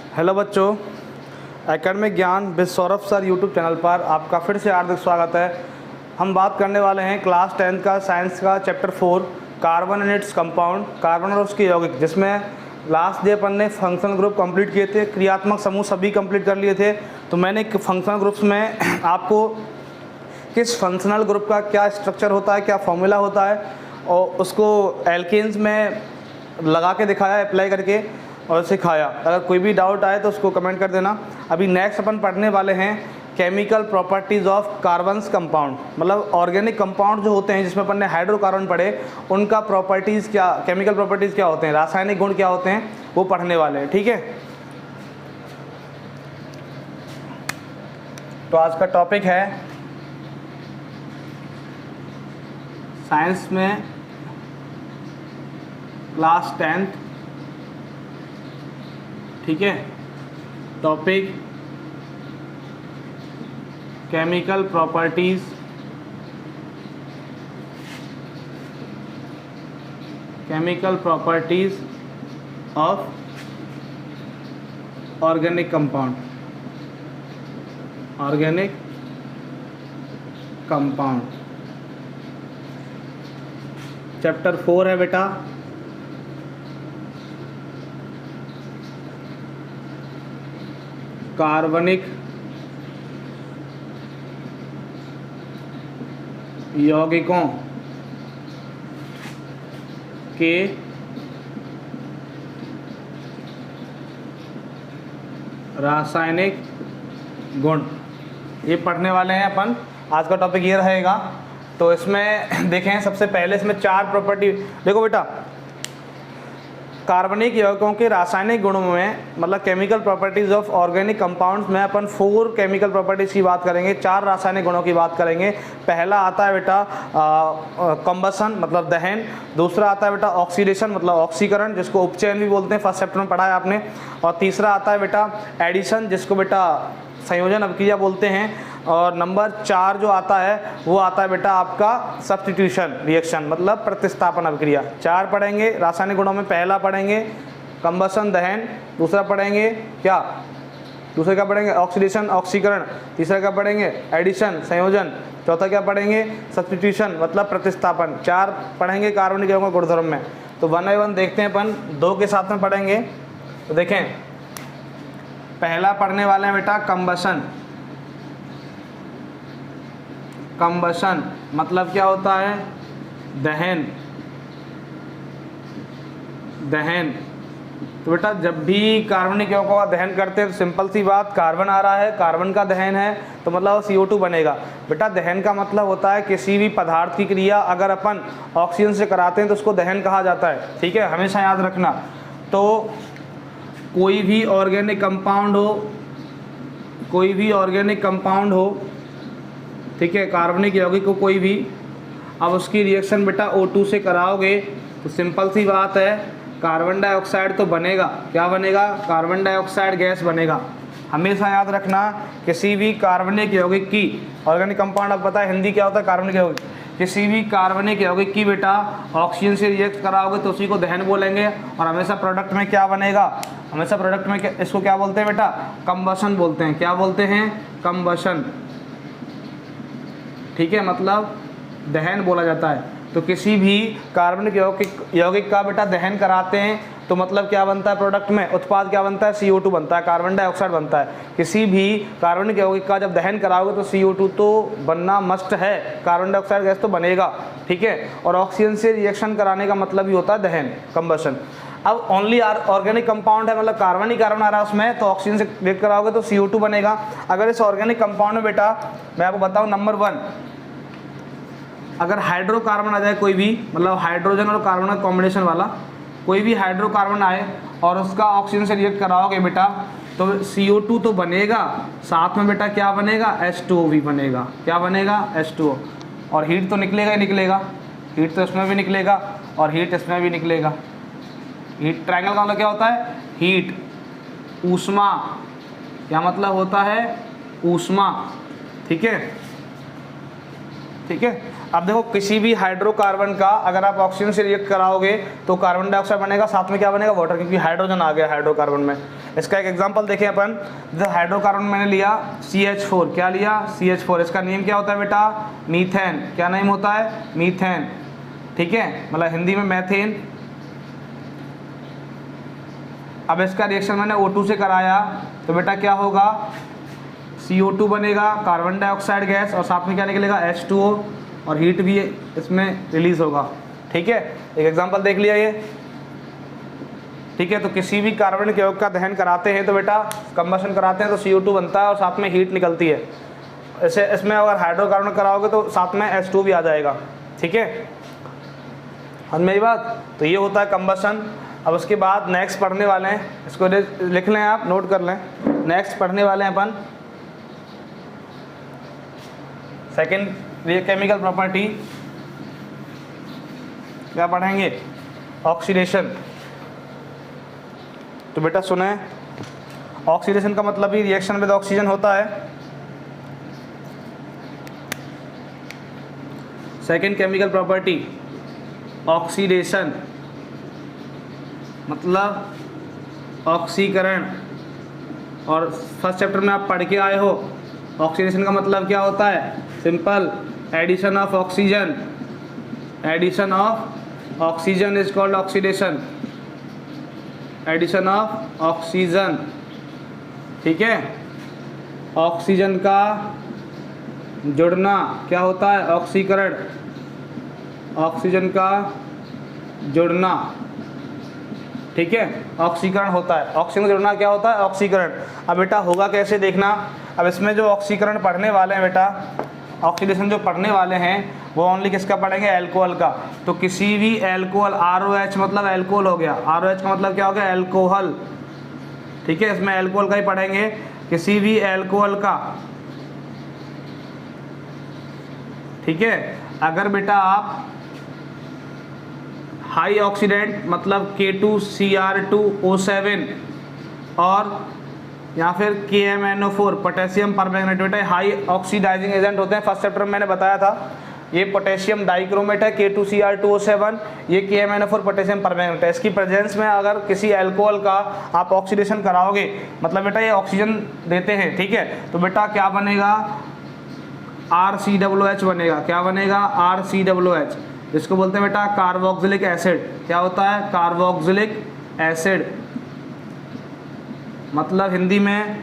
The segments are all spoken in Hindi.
हेलो बच्चों, एकेडमिक ज्ञान with Saurabh sir YouTube channel पर आपका फिर से हार्दिक स्वागत है। हम बात करने वाले हैं क्लास 10th का साइंस का chapter 4 carbon and its compound, carbon और उसके यौगिक, जिसमें लास्ट डे अपन ने फंक्शनल ग्रुप कंप्लीट किए थे, क्रियात्मक समूह सभी कंप्लीट कर लिए थे। तो मैंने फंक्शनल ग्रुप्स में आपको किस फंक्शनल ग्रुप का क्या स्ट्रक्चर होता है, क्या फॉर्मूला होता है, और उसको एल्केन्स में लगा के दिखाया, अप्लाई करके और सिखाया। अगर कोई भी डाउट आए तो उसको कमेंट कर देना। अभी नेक्स्ट अपन पढ़ने वाले हैं chemical properties of carbons compound, मतलब ऑर्गेनिक कंपाउंड जो होते हैं जिसमें अपन ने हाइड्रोकार्बन पढ़े, उनका प्रॉपर्टीज़ क्या, केमिकल प्रॉपर्टीज़ क्या होते हैं, रासायनिक गुण क्या होते हैं, वो पढ़ने वाले हैं। ठीक है, तो आज का टॉपिक है साइंस में क्लास 10th। ठीक है, topic chemical properties of organic compound, chapter 4 है बेटा। कार्बनिक यौगिकों के रासायनिक गुण, ये पढ़ने वाले हैं अपन। आज का टॉपिक ये रहेगा। तो इसमें देखें, सबसे पहले इसमें 4 प्रॉपर्टी देखो बेटा। कार्बनिक यौगिकों के रासायनिक गुणों में, मतलब chemical properties of organic compounds में अपन 4 केमिकल प्रॉपर्टीज़ की बात करेंगे, 4 रासायनिक गुणों की बात करेंगे। पहला आता है बेटा कंबसन, मतलब दहन। दूसरा आता है बेटा ऑक्सीडेशन, मतलब ऑक्सीकरण, जिसको उपचयन भी बोलते हैं, फर्स्ट चैप्टर में पढ़ा है आपने। और तीसरा आता है बेटा एडिशन, जिसको बेटा संयोजन अभिक्रिया बोलते हैं। और नंबर 4 जो आता है वो आता है बेटा आपका सब्स्टिट्यूशन रिएक्शन, मतलब प्रतिस्थापन अभिक्रिया। 4 पढ़ेंगे रासायनिक गुणों में। पहला पढ़ेंगे कंबसन दहन, दूसरा पढ़ेंगे क्या, दूसरा क्या पढ़ेंगे ऑक्सीडेशन ऑक्सीकरण, तीसरा क्या पढ़ेंगे एडिशन संयोजन, चौथा क्या पढ़ेंगे सब्स्टिट्यूशन मतलब प्रतिस्थापन। 4 पढ़ेंगे कार्बनिक यौगिकों के गुणधर्म में। तो 1 बाय 1 देखते हैं अपन, 2 के साथ में पढ़ेंगे। तो देखें, पहला पढ़ने वाले हैं बेटा कंबसन। कंबसन मतलब क्या होता है, दहन। तो बेटा जब भी कार्बनिक यौगिकों का दहन करते हैं तो सिंपल सी बात, कार्बन आ रहा है, कार्बन का दहन है तो मतलब CO2 बनेगा। बेटा दहन का मतलब होता है किसी भी पदार्थ की क्रिया अगर अपन ऑक्सीजन से कराते हैं तो उसको दहन कहा जाता है। ठीक है, हमेशा याद रखना। तो कोई भी ऑर्गेनिक कंपाउंड हो, ठीक है, कार्बनिक यौगिक को कोई भी, अब उसकी रिएक्शन बेटा O2 से कराओगे तो सिंपल सी बात है, कार्बन डाइऑक्साइड तो बनेगा। क्या बनेगा, कार्बन डाइऑक्साइड गैस बनेगा। हमेशा याद रखना, किसी भी कार्बनिक यौगिक की, ऑर्गेनिक कंपाउंड अब पता है हिंदी क्या होता है, कार्बनिक यौगिक, किसी भी कार्बनिक यौगिक की बेटा ऑक्सीजन से रिएक्ट कराओगे तो उसी को दहन बोलेंगे। और हमेशा प्रोडक्ट में क्या बनेगा, हमेशा प्रोडक्ट में क्या, इसको क्या बोलते हैं बेटा, कंबसन बोलते हैं। क्या बोलते हैं, कंबसन। ठीक है, मतलब दहन बोला जाता है। तो किसी भी कार्बनिक यौगिक का बेटा दहन कराते हैं तो मतलब क्या बनता है, प्रोडक्ट में उत्पाद क्या बनता है, CO2 बनता है, कार्बन डाइऑक्साइड बनता है। किसी भी कार्बनिक यौगिक का जब दहन कराओगे तो CO2 तो बनना मस्ट है, कार्बन डाइऑक्साइड गैस तो बनेगा। ठीक है, और ऑक्सीजन से रिएक्शन कराने का मतलब ही होता है दहन, कंबसन। अब ओनली ऑर्गेनिक कंपाउंड है, मतलब कार्बन ही कार्बन आ रहा है उसमें, तो ऑक्सीजन से रिएक्ट कराओगे तो CO2 बनेगा। अगर इस ऑर्गेनिक कंपाउंड में बेटा मैं आपको बताऊँ, नंबर 1, अगर हाइड्रोकार्बन आ जाए कोई भी, मतलब हाइड्रोजन और कार्बन का कॉम्बिनेशन वाला कोई भी हाइड्रोकार्बन आए और उसका ऑक्सीजन से रिएक्ट कराओगे बेटा तो CO2 तो बनेगा, साथ में बेटा क्या बनेगा, H2O भी बनेगा। क्या बनेगा, H2O। और हीट तो निकलेगा ही निकलेगा, हीट तो इसमें भी निकलेगा और हीट इसमें भी निकलेगा। हीट ट्रायंगल का मतलब क्या होता है, हीट, ऊष्मा। क्या मतलब होता है, ऊष्मा। ठीक है, ठीक है। अब देखो किसी भी हाइड्रोकार्बन का अगर आप ऑक्सीजन से रिएक्ट कराओगे तो कार्बन डाइऑक्साइड बनेगा, साथ में क्या बनेगा, वाटर, क्योंकि हाइड्रोजन आ गया हाइड्रोकार्बन में। इसका एक एग्जांपल देखें अपन, जैसे हाइड्रोकार्बन मैंने लिया CH4, क्या लिया CH4, इसका नेम क्या होता है बेटा, मीथेन। क्या नेम होता है, मीथेन, ठीक है, मतलब हिंदी में मैथेन। अब इसका रिएक्शन मैंने O2 से कराया तो बेटा क्या होगा, CO2 बनेगा, कार्बन डाइऑक्साइड गैस, और साथ में क्या निकलेगा, H2O, और हीट भी इसमें रिलीज होगा। ठीक है, एक एग्जांपल देख लिया ये, ठीक है। तो किसी भी कार्बन के यौगिक का दहन कराते हैं तो बेटा कंबशन कराते हैं तो CO2 बनता है और साथ में हीट निकलती है। ऐसे इसमें अगर हाइड्रोकार्बन कराओगे तो साथ में H2 भी आ जाएगा, ठीक है, समझ में मेरी बात। तो ये होता है कंबशन। अब उसके बाद नेक्स्ट पढ़ने वाले हैं, इसको लिख लें आप, नोट कर लें। नेक्स्ट पढ़ने वाले हैं अपन सेकेंड केमिकल प्रॉपर्टी, क्या पढ़ेंगे, ऑक्सीडेशन। तो बेटा सुने, ऑक्सीडेशन का मतलब ही रिएक्शन विद ऑक्सीजन होता है। सेकेंड केमिकल प्रॉपर्टी ऑक्सीडेशन, मतलब ऑक्सीकरण। और फर्स्ट चैप्टर में आप पढ़ के आए हो ऑक्सीडेशन का मतलब क्या होता है, simple, addition of oxygen, addition of oxygen is called oxidation, addition of oxygen, ठीक है। ऑक्सीजन का जुड़ना क्या होता है, ऑक्सीकरण, ऑक्सीजन का जुड़ना, ठीक है, ऑक्सीकरण होता है। ऑक्सीजन का जुड़ना क्या होता है, ऑक्सीकरण। अब बेटा होगा कैसे देखना, अब इसमें जो ऑक्सीकरण पढ़ने वाले हैं बेटा, ऑक्सीडेशन जो पढ़ने वाले हैं वो ओनली किसका पढ़ेंगे, एल्कोहल का। तो किसी भी एल्कोहल, ROH मतलब एल्कोहल हो गया, ROH का मतलब क्या हो गया, एल्कोहल, ठीक है, इसमें एल्कोहल का ही पढ़ेंगे। किसी भी एल्कोहल का, ठीक है, अगर बेटा आप हाई ऑक्सीडेंट मतलब K2Cr2O7 और या फिर KMnO4 पोटेशियम परमैंगनेट, बेटा हाई ऑक्सीडाइजिंग एजेंट होते हैं। फर्स्ट चैप्टर में मैंने बताया था, ये पोटेशियम डाइक्रोमेट है K2Cr2O7, ये KMnO4 पोटेशियम परमैंगनेट है। इसकी प्रेजेंस में अगर किसी अल्कोहल का आप ऑक्सीडेशन कराओगे, मतलब बेटा ये ऑक्सीजन देते हैं, ठीक है, तो बेटा क्या बनेगा, RCOOH बनेगा। क्या बनेगा, RCOOH, जिसको बोलते हैं बेटा कार्बोक्सिलिक एसिड। क्या होता है, कार्बोक्सिलिक एसिड, मतलब हिंदी में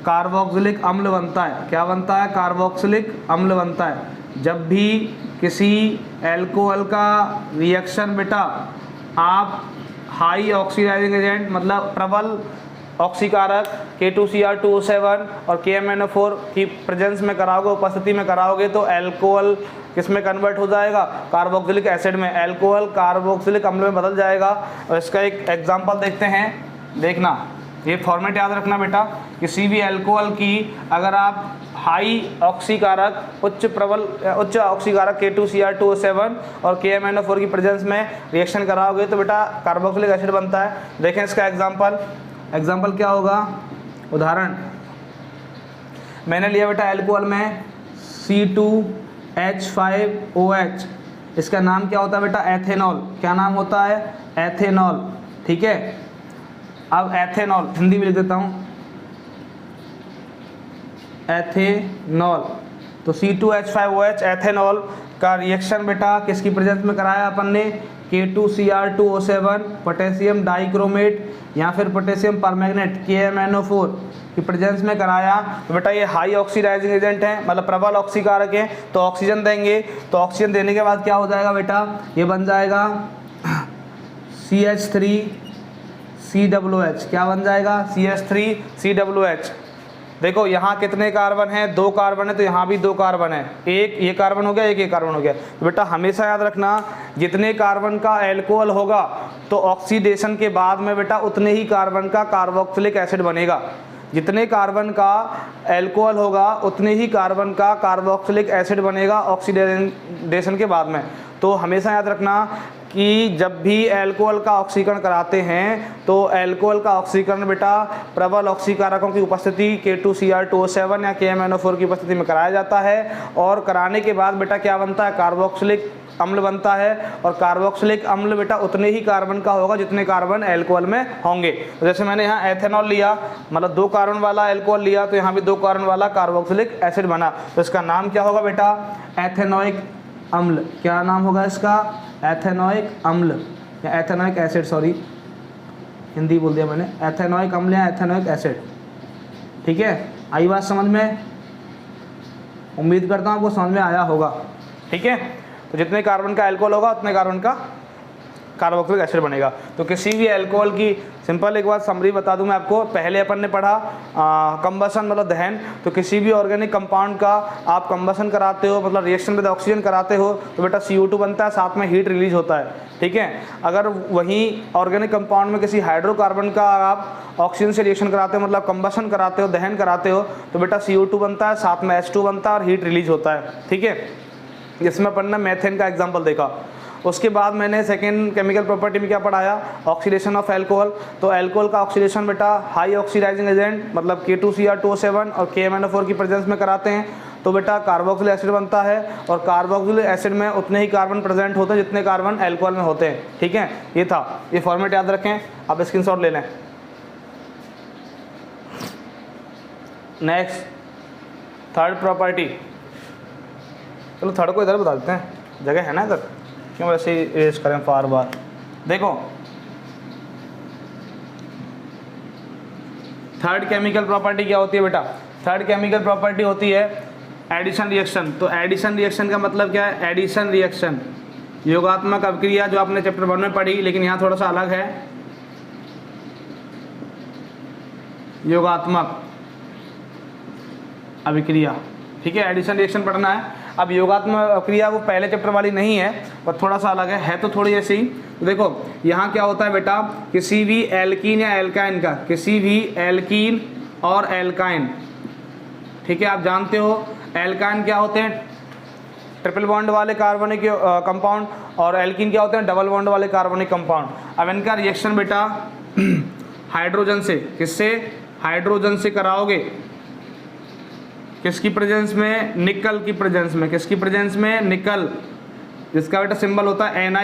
कार्बोक्सिलिक अम्ल बनता है। क्या बनता है, कार्बोक्सिलिक अम्ल बनता है। जब भी किसी एल्कोहल का रिएक्शन बेटा आप हाई ऑक्सीडाइजिंग एजेंट मतलब प्रबल ऑक्सीकारक K2Cr2O7 और KMnO4 की प्रेजेंस में कराओगे, उपस्थिति में कराओगे, तो एल्कोहल किस में कन्वर्ट हो जाएगा, कार्बोक्सिलिक एसिड में। एल्कोहल कार्बोक्सिलिक अम्ल में बदल जाएगा। और इसका एक एग्जांपल देखते हैं, देखना, ये फॉर्मेट याद रखना बेटा। किसी भी एल्कोहल की अगर आप हाई ऑक्सीकारक उच्च ऑक्सीकारक K2Cr2O7 और KMnO4 की प्रेजेंस में रिएक्शन कराओगे तो बेटा कार्बोक्सिलिक एसिड बनता है। देखें इसका एग्जाम्पल क्या होगा, उदाहरण मैंने लिया बेटा एल्कोहल में C2H5OH, इसका नाम क्या होता है बेटा, एथेनॉल। क्या नाम होता है, एथेनॉल, ठीक है। अब एथेनॉल हिंदी में लिख देता हूँ, एथेनॉल। तो C2H5OH एथेनॉल का रिएक्शन बेटा किसकी प्रेजेंस में कराया अपन ने, K2Cr2O7 पोटेशियम डाइक्रोमेट या फिर पोटेशियम परमैंगनेट KMnO4 की प्रेजेंस में कराया। तो बेटा ये हाई ऑक्सीडाइजिंग एजेंट है, मतलब प्रबल ऑक्सीकारक है, तो ऑक्सीजन देंगे। तो ऑक्सीजन देने के बाद क्या हो जाएगा बेटा, ये बन जाएगा CH3COOH। क्या बन जाएगा, CH3COOH। देखो यहाँ कितने कार्बन हैं, 2 कार्बन है, तो यहाँ भी 2 कार्बन है, एक ये कार्बन हो गया, एक ये कार्बन हो गया। तो बेटा हमेशा याद रखना, जितने कार्बन का एल्कोहल होगा तो ऑक्सीडेशन के बाद में बेटा उतने ही कार्बन का कार्बोक्सिलिक एसिड बनेगा। जितने कार्बन का एल्कोहल होगा उतने ही कार्बन का कार्बोक्सिलिक एसिड बनेगा ऑक्सीडेशन के बाद में। तो हमेशा याद रखना कि जब भी अल्कोहल का ऑक्सीकरण कराते हैं तो अल्कोहल का ऑक्सीकरण बेटा प्रबल ऑक्सीकारकों की उपस्थिति K2Cr2O7 या KMnO4 की उपस्थिति में कराया जाता है, और कराने के बाद बेटा क्या बनता है, कार्बोक्सिलिक अम्ल बनता है। और कार्बोक्सिलिक अम्ल बेटा उतने ही कार्बन का होगा जितने कार्बन अल्कोहल में होंगे। तो जैसे मैंने यहाँ एथेनॉल लिया, मतलब 2 कार्बन वाला अल्कोहल लिया, तो यहाँ भी 2 कार्बन वाला कार्बोक्सिलिक एसिड बना, तो इसका नाम क्या होगा बेटा, एथेनोइक अम्ल। क्या नाम होगा इसका, एथेनोइक अम्ल या एथेनोइक एसिड, सॉरी हिंदी बोल दिया मैंने, एथेनोइक अम्ल या एथेनोइक एसिड। ठीक है, आई बात समझ में, उम्मीद करता हूँ आपको समझ में आया होगा। ठीक है, तो जितने कार्बन का अल्कोहल होगा उतने कार्बन का कार्बोक्सिलिक एसिड बनेगा। तो किसी भी अल्कोहल की सिंपल एक बात समरी बता दूं मैं आपको, पहले अपन ने पढ़ा कंबसन मतलब दहन, तो किसी भी ऑर्गेनिक कंपाउंड का आप कंबसन कराते हो, मतलब रिएक्शन विद ऑक्सीजन कराते हो, तो बेटा CO2 बनता है, साथ में हीट रिलीज होता है। ठीक है, अगर वहीं ऑर्गेनिक कंपाउंड में किसी हाइड्रोकार्बन का आप ऑक्सीजन से रिएक्शन कराते हो, मतलब कंबसन कराते हो, दहन कराते हो, तो बेटा CO2 बनता है, साथ में H2 बनता है और हीट रिलीज होता है। ठीक है, जिसमें अपन ने मेथेन का एग्जाम्पल देखा। उसके बाद मैंने सेकेंड केमिकल प्रॉपर्टी में क्या पढ़ाया, ऑक्सीडेशन ऑफ अल्कोहल। तो अल्कोहल का ऑक्सीडेशन बेटा हाई ऑक्सीडाइजिंग एजेंट मतलब K2Cr2O7 और KMnO4 की प्रेजेंस में कराते हैं, तो बेटा कार्बोक्सिलिक एसिड बनता है, और कार्बोक्सिलिक एसिड में उतने ही कार्बन प्रेजेंट होते हैं जितने कार्बन अल्कोहल में होते हैं। ठीक है, ये था, ये फॉर्मेट याद रखें, आप स्क्रीनशॉट ले लें। नेक्स्ट थर्ड प्रॉपर्टी, चलो थर्ड को इधर बता देते हैं, जगह है ना इधर, क्यों वैसे ही इरेज करें बार बार। देखो थर्ड केमिकल प्रॉपर्टी क्या होती है बेटा, थर्ड केमिकल प्रॉपर्टी होती है एडिशन रिएक्शन। तो एडिशन रिएक्शन का मतलब क्या है, एडिशन रिएक्शन योगात्मक अभिक्रिया, जो आपने चैप्टर 1 में पढ़ी, लेकिन यहाँ थोड़ा सा अलग है, योगात्मक अभिक्रिया। ठीक है, एडिशन रिएक्शन पढ़ना है। अब योगात्मक अभिक्रिया वो पहले चैप्टर वाली नहीं है, पर थोड़ा सा अलग है तो थोड़ी ऐसी ही। तो देखो यहाँ क्या होता है बेटा, किसी भी एल्कीन या एल्काइन का, किसी भी एल्कीन और एल्काइन, ठीक है, आप जानते हो एल्काइन क्या होते हैं, ट्रिपल बॉन्ड वाले कार्बनिक कंपाउंड, और एल्कीन क्या होते हैं, डबल बॉन्ड वाले कार्बनिक कंपाउंड। अब इनका रिएक्शन बेटा हाइड्रोजन से, किससे, हाइड्रोजन से कराओगे, किसकी प्रेजेंस में, निकल की प्रेजेंस में, किसकी प्रेजेंस में, निकल, जिसका बेटा सिंबल होता है Na।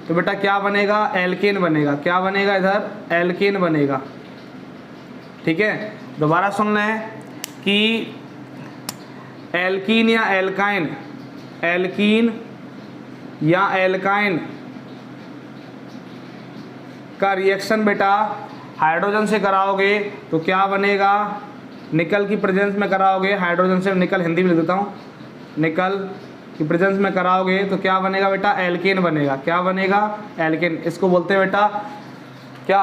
तो बेटा क्या बनेगा, एल्केन बनेगा। क्या बनेगा इधर, एल्केन बनेगा। ठीक है, दोबारा सुन लें कि एल्कीन या एल्काइन, एल्कीन या एल्काइन का रिएक्शन बेटा हाइड्रोजन से कराओगे तो क्या बनेगा, निकल की प्रेजेंस में कराओगे, हाइड्रोजन से निकल हिंदी में लिख देता हूँ, निकल की प्रेजेंस में कराओगे तो क्या बनेगा बेटा, एल्केन बनेगा। क्या बनेगा, एल्केन। इसको बोलते हैं बेटा क्या,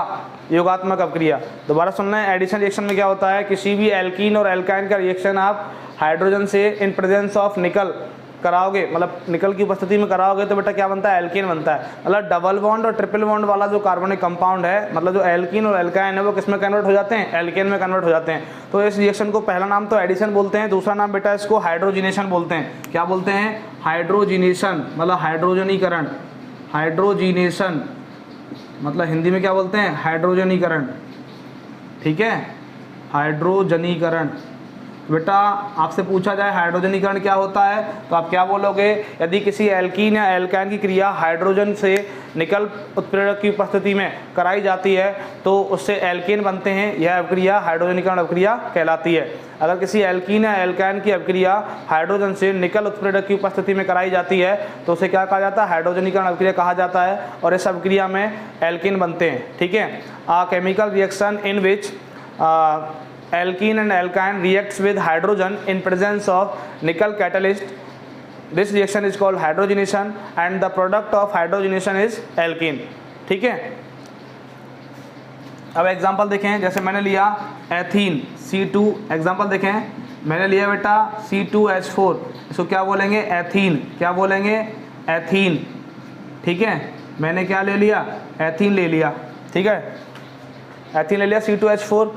योगात्मक अभिक्रिया। दोबारा सुनना है, एडिशन रिएक्शन में क्या होता है, किसी भी एल्कीन और एल्काइन का रिएक्शन आप हाइड्रोजन से इन प्रेजेंस ऑफ निकल कराओगे, मतलब निकल की उपस्थिति में कराओगे, तो बेटा क्या बनता है, एल्केन बनता है। मतलब डबल बॉन्ड और ट्रिपल बॉन्ड वाला जो कार्बनिक कंपाउंड है, मतलब जो एल्कीन और एल्काइन है, वो किस में कन्वर्ट हो जाते हैं, एल्केन में कन्वर्ट हो जाते हैं। तो इस रिएक्शन को पहला नाम तो एडिशन बोलते हैं, दूसरा नाम बेटा इसको हाइड्रोजिनेशन बोलते हैं। क्या बोलते हैं, हाइड्रोजिनेशन, मतलब हाइड्रोजनीकरण। हाइड्रोजिनेशन मतलब हिंदी में क्या बोलते हैं, हाइड्रोजनीकरण। ठीक है, हाइड्रोजनीकरण। बेटा आपसे पूछा जाए हाइड्रोजनीकरण क्या होता है, तो आप क्या बोलोगे, यदि किसी एल्कीन या एल्काइन की क्रिया हाइड्रोजन से निकल उत्प्रेरक की उपस्थिति में कराई जाती है तो उससे एल्केन बनते हैं, यह अभिक्रिया हाइड्रोजनीकरण अभिक्रिया कहलाती है। अगर किसी एल्कीन या एल्काइन की अभिक्रिया हाइड्रोजन से निकल उत्प्रेरक की उपस्थिति में कराई जाती है तो उसे क्या कहा जाता है, हाइड्रोजनीकरण अभिक्रिया कहा जाता है, और इस अभिक्रिया में एल्केन बनते हैं। ठीक है, chemical reaction in which alkene and alkyne reacts with hydrogen in presence of nickel catalyst. This reaction is called hydrogenation and the product of hydrogenation is alkene. ठीक है, अब एग्जांपल देखें, जैसे मैंने लिया एथीन C2, एग्जांपल देखें, मैंने लिया बेटा C2H4, इसको क्या बोलेंगे, एथीन। क्या बोलेंगे, एथीन। ठीक है, मैंने क्या ले लिया, एथीन ले लिया। ठीक है, एथीन ले लिया C2H4।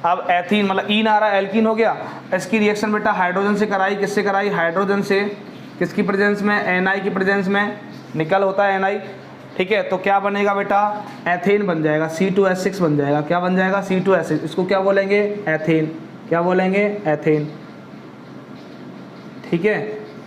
अब एथीन मतलब ईन आ रहा है, एल्कीन हो गया। इसकी रिएक्शन बेटा हाइड्रोजन से कराई, किससे कराई, हाइड्रोजन से, किसकी प्रेजेंस में, Na की प्रेजेंस में, निकल होता है Na। ठीक है, तो क्या बनेगा बेटा, एथेन बन जाएगा, C2H6 बन जाएगा। क्या बन जाएगा, C2H6। इसको क्या बोलेंगे, एथेन। क्या बोलेंगे, एथेन। ठीक है,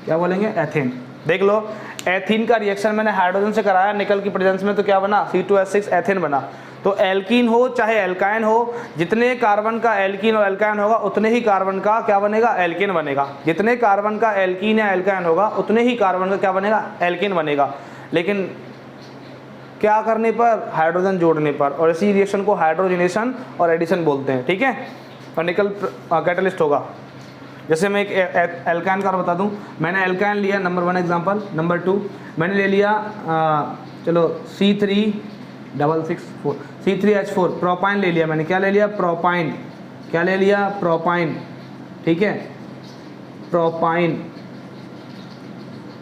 क्या बोलेंगे, एथेन। देख लो, एथीन का रिएक्शन मैंने हाइड्रोजन से कराया निकल की प्रेजेंस में, तो क्या बना, C2H6 एथेन बना। तो एल्कीन हो चाहे एल्काइन हो, जितने कार्बन का एल्कीन और एल्काइन होगा उतने ही कार्बन का क्या बनेगा, एल्कीन बनेगा। जितने कार्बन का एल्कीन या एल्काइन होगा उतने ही कार्बन का क्या बनेगा, एल्कीन बनेगा। लेकिन क्या करने पर, हाइड्रोजन जोड़ने पर। और इसी रिएक्शन को हाइड्रोजनेशन और एडिशन बोलते हैं। ठीक है, और निकल कैटलिस्ट होगा। जैसे मैं एक एल्काइन का बता दूं, मैंने एल्काइन लिया, नंबर 1 एग्जांपल। नंबर 2 मैंने ले लिया चलो C3664 C3H4 प्रोपाइन ले लिया मैंने। क्या ले लिया, प्रोपाइन। क्या ले लिया, प्रोपाइन। ठीक है, प्रोपाइन।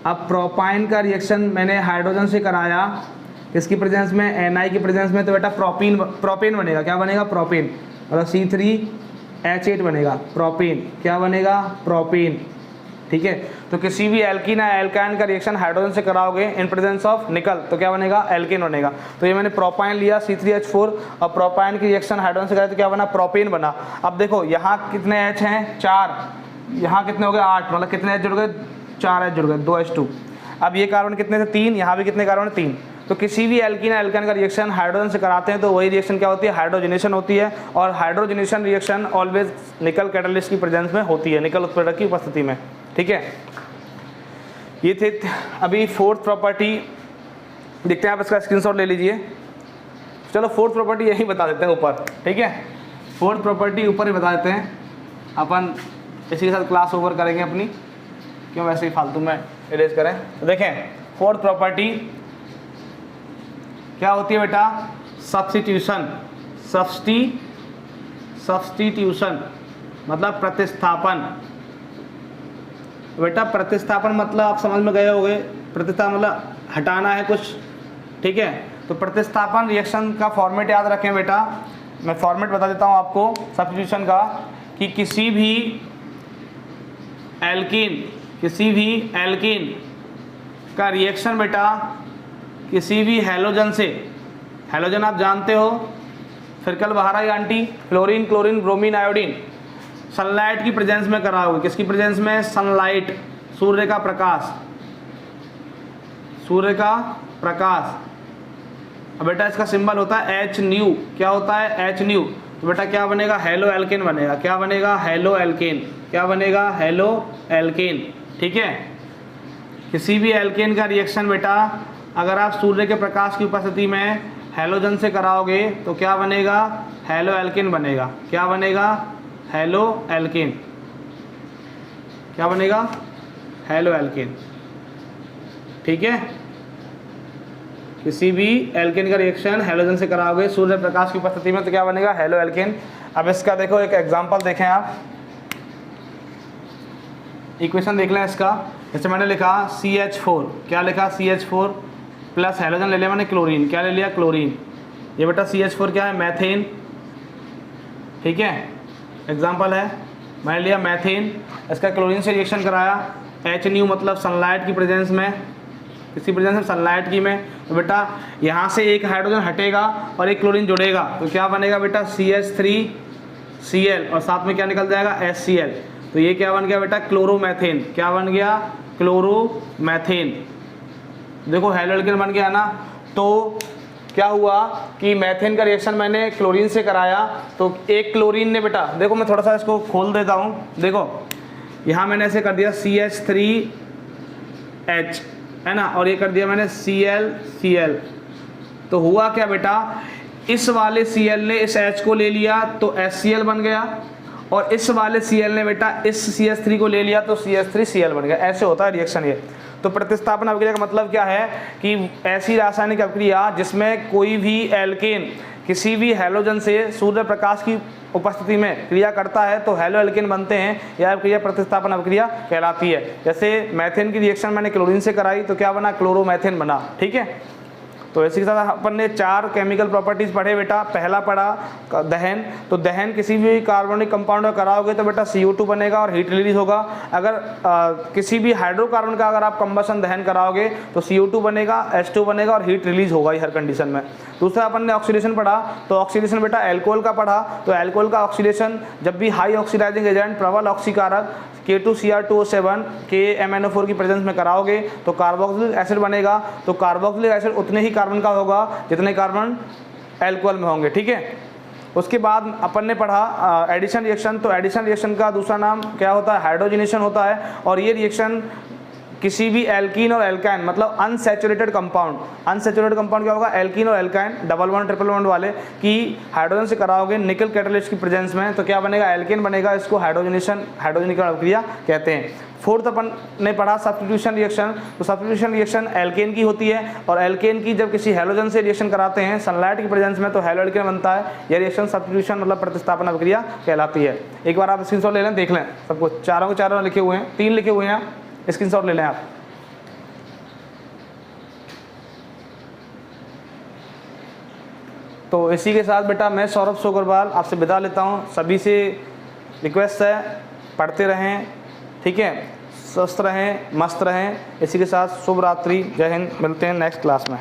अब प्रोपाइन का रिएक्शन मैंने हाइड्रोजन से कराया, इसकी प्रेजेंस में, Na की प्रेजेंस में, तो बेटा प्रोपेन बनेगा। क्या बनेगा, प्रोपेन। और C3H8 बनेगा, प्रोपेन। क्या बनेगा, प्रोपेन। ठीक है, तो किसी भी एल्कीन या एल्काइन का रिएक्शन हाइड्रोजन से कराओगे इन प्रेजेंस ऑफ निकल, तो क्या बनेगा, एल्कीन बनेगा। तो ये मैंने प्रोपाइन लिया C3H4 और प्रोपाइन की रिएक्शन हाइड्रोजन से कराया तो क्या बना, प्रोपेन बना। अब देखो यहाँ कितने H हैं, 4, यहाँ कितने हो गए, 8, मतलब कितने H जुड़ गए, 4 H जुड़ गए, 2H2। अब ये कार्बन कितने थे, 3, यहाँ भी कितने कार्बन, 3। तो किसी भी एल्कीन या एल्काइन का रिएक्शन हाइड्रोजन से कराते हैं तो वही रिएक्शन क्या होती है, हाइड्रोजनेशन होती है। और हाइड्रोजनेशन रिएक्शन ऑलवेज निकल कैटलिस्ट की प्रेजेंस में होती है, निकल उत्प्रेरक की उपस्थिति में। ठीक है, ये थे अभी फोर्थ प्रॉपर्टी। देखते हैं, आप इसका स्क्रीनशॉट ले लीजिए। चलो फोर्थ प्रॉपर्टी यही बता देते हैं ऊपर। ठीक है, फोर्थ प्रॉपर्टी ऊपर ही बता देते हैं, अपन इसी के साथ क्लास ओवर करेंगे अपनी, क्यों वैसे ही फालतू में इरेज करें। तो देखें, फोर्थ प्रॉपर्टी क्या होती है बेटा, सब्स्टिट्यूशन। सब्स्टिट्यूशन मतलब प्रतिस्थापन। बेटा प्रतिस्थापन मतलब आप समझ में गए होंगे, प्रतिस्थापन मतलब हटाना है कुछ। ठीक है, तो प्रतिस्थापन रिएक्शन का फॉर्मेट याद रखें बेटा। मैं फॉर्मेट बता देता हूँ आपको सब्स्टिट्यूशन का, कि किसी भी एल्कीन का रिएक्शन बेटा किसी भी हैलोजन से, हैलोजन आप जानते हो, फिर कल बाहर आई aunty, fluorine, chlorine, bromine, iodine, sunlight की प्रेजेंस में करा होगा। किसकी प्रेजेंस में, सनलाइट, सूर्य का प्रकाश, सूर्य का प्रकाश। अब बेटा इसका सिंबल होता है H न्यू। क्या होता है, H न्यू। तो बेटा क्या बनेगा, हेलो एल्केन बनेगा। क्या बनेगा, हेलो एल्केन। क्या बनेगा, हेलो एल्केन। ठीक है, किसी भी एल्केन का रिएक्शन बेटा अगर आप सूर्य के प्रकाश की उपस्थिति में हैलोजन से कराओगे तो क्या बनेगा, हेलो एल्केन बनेगा। क्या बनेगा, हेलो एल्केन। क्या बनेगा, हेलो एल्केन। ठीक है, किसी भी एल्केन का रिएक्शन हैलोजन से कराओगे सूर्य प्रकाश की उपस्थिति में तो क्या बनेगा, हेलो एल्केन। अब इसका देखो एक एग्जांपल देखें आप, इक्वेशन देख लें इसका। जैसे मैंने लिखा CH4, क्या लिखा, CH4 प्लस हैलोजन ले लिया मैंने, क्लोरीन। क्या ले लिया, क्लोरीन। ये बेटा CH4 क्या है, मैथेन। ठीक है, एग्जांपल है, मैंने लिया मैथेन, इसका क्लोरीन से रिएक्शन कराया, H न्यू मतलब सनलाइट की प्रेजेंस में, किसी प्रेजेंस में सनलाइट की में, तो बेटा यहाँ से एक हाइड्रोजन हटेगा और एक क्लोरीन जुड़ेगा तो क्या बनेगा बेटा, CH3Cl और साथ में क्या निकल जाएगा, HCl। तो ये क्या बन गया बेटा, क्लोरोमैथेन। क्या बन गया, क्लोरोमैथेन। देखो हेलो एल्केन बन गया ना। तो क्या हुआ कि मैथेन का रिएक्शन मैंने क्लोरीन से कराया तो एक क्लोरीन ने बेटा, देखो मैं थोड़ा सा इसको खोल देता हूँ, देखो यहाँ मैंने ऐसे कर दिया CH3H है ना, और ये कर दिया मैंने Cl। तो हुआ क्या बेटा, इस वाले Cl ने इस H को ले लिया तो HCl बन गया, और इस वाले Cl ने बेटा इस CH3 को ले लिया तो CH3Cl बन गया। ऐसे होता है रिएक्शन ये। तो प्रतिस्थापन अभिक्रिया का मतलब क्या है कि ऐसी रासायनिक अभिक्रिया जिसमें कोई भी एल्केन किसी भी हैलोजन से सूर्य प्रकाश की उपस्थिति में क्रिया करता है तो हेलो एल्केन बनते हैं। यह अभिक्रिया प्रतिस्थापन अभिक्रिया कहलाती है। जैसे मैथेन की रिएक्शन मैंने क्लोरीन से कराई तो क्या बना, क्लोरोमैथेन बना। ठीक है, तो इसी के साथ अपन ने 4 केमिकल प्रॉपर्टीज़ पढ़े बेटा। पहला पढ़ा दहन, तो दहन किसी भी कार्बनिक कंपाउंड में कराओगे तो बेटा CO2 बनेगा और हीट रिलीज होगा। अगर किसी भी हाइड्रोकार्बन का अगर आप कंबशन दहन कराओगे तो CO2 बनेगा, H2 बनेगा और हीट रिलीज होगा ही हर कंडीशन में। दूसरा अपन ने ऑक्सीडेशन पढ़ा, तो ऑक्सीडेशन बेटा एल्कोहल का पढ़ा, तो एल्कोहल का ऑक्सीडेशन जब भी हाई ऑक्सीडाइजिंग एजेंट प्रबल ऑक्सीकारक K2Cr2O7 KMnO4 की प्रेजेंस में कराओगे तो कार्बोक्सिलिक एसिड बनेगा। तो कार्बोक्सिलिक एसिड उतने ही कार्बन का होगा जितने कार्बन एल्कोहल में होंगे, ठीक है। उसके बाद अपन ने पढ़ा एडिशन रिएक्शन, तो एडिशन रिएक्शन का दूसरा नाम क्या होता है, हाइड्रोजनेशन होता है। और ये रिएक्शन किसी भी एल्कीन और एल्काइन मतलब अनसैचुरेटेड कंपाउंड क्या होगा, एल्कीन और alkyne double bond triple bond वाले की हाइड्रोजन से कराओगे निकल कैटालिस्ट की प्रेजेंस में तो क्या बनेगा, एल्केन बनेगा। इसको हाइड्रोजनीकरण अभिक्रिया कहते हैं। फोर्थ अपन ने पढ़ा सब्स्टिट्यूशन रिएक्शन, तो सब्स्टिट्यूशन रिएक्शन एल्केन की होती है और एल्केन की जब किसी हैलोजन से रिएक्शन कराते हैं सनलाइट की प्रेजेंस में तो हैलो एल्केन बनता है। यह रिएक्शन सब्स्टिट्यूशन मतलब प्रतिस्थापन अभिक्रिया कहलाती है। एक बार आप स्क्रीनशॉट ले लें, देख लें सबको, चारों के चारों लिखे हुए हैं, 3 लिखे हुए हैं, स्क्रीनशॉट ले लें आप। तो इसी के साथ बेटा मैं सौरभ सोगरवाल आपसे विदा लेता हूँ। सभी से रिक्वेस्ट है पढ़ते रहें, ठीक है, स्वस्थ रहें, मस्त रहें। इसी के साथ शुभ रात्रि, जय हिंद, मिलते हैं नेक्स्ट क्लास में।